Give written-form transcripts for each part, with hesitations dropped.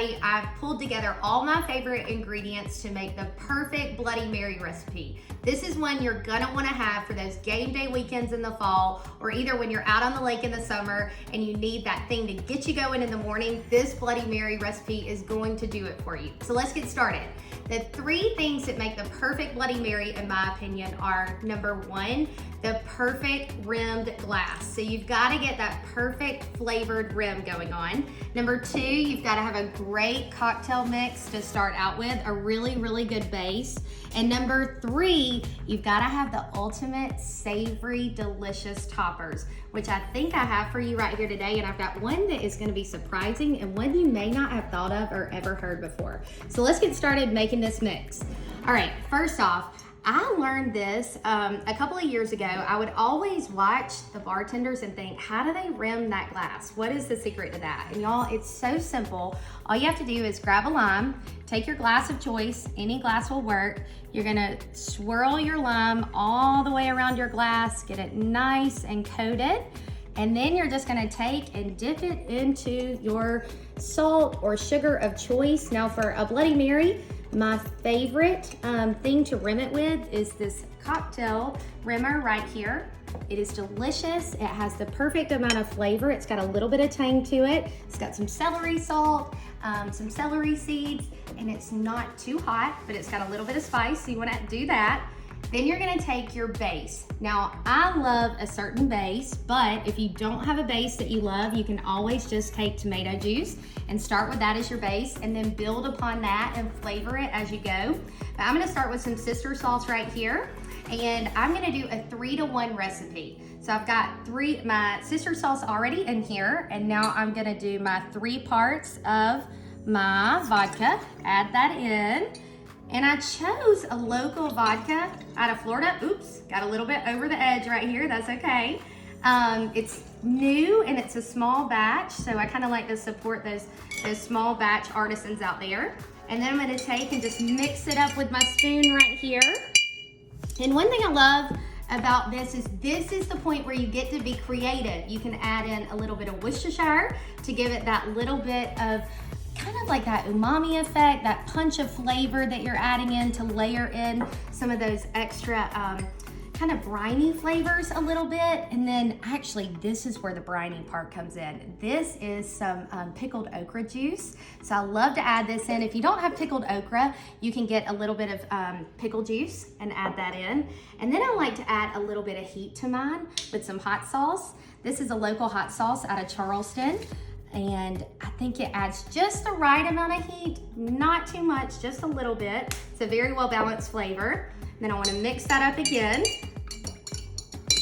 everybody. I've pulled together all my favorite ingredients to make the perfect Bloody Mary recipe. This is one you're gonna wanna have for those game day weekends in the fall, or either when you're out on the lake in the summer and you need that thing to get you going in the morning. This Bloody Mary recipe is going to do it for you. So let's get started. The three things that make the perfect Bloody Mary, in my opinion, are number one, the perfect rimmed glass. So you've gotta get that perfect flavored rim going on. Number two, you've gotta have a great cocktail mix to start out with, a really, really good base. And number three, you've gotta have the ultimate savory, delicious toppers, which I think I have for you right here today. And I've got one that is gonna be surprising and one you may not have thought of or ever heard before. So let's get started making this mix. All right, first off, I learned this a couple of years ago. I would always watch the bartenders and think, how do they rim that glass? What is the secret to that? And y'all, it's so simple. All you have to do is grab a lime, take your glass of choice, any glass will work. You're gonna swirl your lime all the way around your glass, get it nice and coated. And then you're just gonna take and dip it into your salt or sugar of choice. Now for a Bloody Mary, my favorite thing to rim it with is this cocktail rimmer right here. It is delicious. It has the perfect amount of flavor. It's got a little bit of tang to it. It's got some celery salt, some celery seeds, and it's not too hot, but it's got a little bit of spice, so you wanna do that. Then you're gonna take your base. Now, I love a certain base, but if you don't have a base that you love, you can always just take tomato juice and start with that as your base and then build upon that and flavor it as you go. But I'm gonna start with some sister sauce right here, and I'm gonna do a 3-to-1 recipe. So I've got my sister sauce already in here, and now I'm gonna do my 3 parts of my vodka, add that in. And I chose a local vodka out of Florida. Oops, got a little bit over the edge right here, that's okay. It's new and it's a small batch, so I kind of like to support those small batch artisans out there. And then I'm gonna take and just mix it up with my spoon right here. And one thing I love about this is the point where you get to be creative. You can add in a little bit of Worcestershire to give it that little bit of kind of like that umami effect, that punch of flavor that you're adding in to layer in some of those extra kind of briny flavors a little bit. And then actually this is where the briny part comes in. This is some pickled okra juice. So I love to add this in. If you don't have pickled okra, you can get a little bit of pickle juice and add that in. And then I like to add a little bit of heat to mine with some hot sauce. This is a local hot sauce out of Charleston. And I think it adds just the right amount of heat, not too much, just a little bit. It's a very well balanced flavor. Then I wanna mix that up again.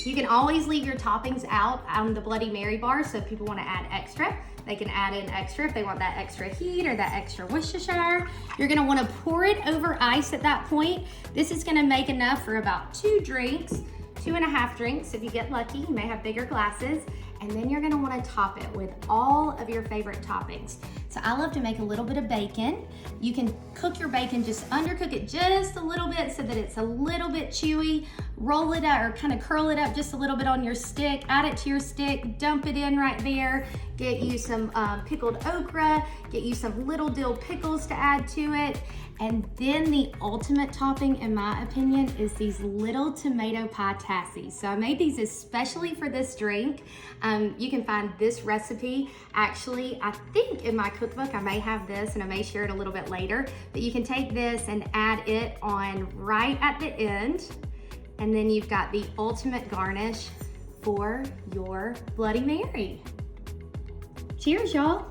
You can always leave your toppings out on the Bloody Mary bar, so if people wanna add extra, they can add in extra if they want that extra heat or that extra Worcestershire. You're gonna wanna pour it over ice at that point. This is gonna make enough for about 2 drinks, 2.5 drinks if you get lucky. You may have bigger glasses. And then you're gonna wanna top it with all of your favorite toppings. So I love to make a little bit of bacon. You can cook your bacon, just undercook it just a little bit so that it's a little bit chewy. Roll it up or kind of curl it up just a little bit on your stick, add it to your stick, dump it in right there. Get you some pickled okra, get you some little dill pickles to add to it. And then the ultimate topping, in my opinion, is these little tomato pie tassies. So I made these especially for this drink. You can find this recipe. Actually, I think in my cookbook, I may have this and I may share it a little bit later, but you can take this and add it on right at the end. And then you've got the ultimate garnish for your Bloody Mary. Cheers, y'all.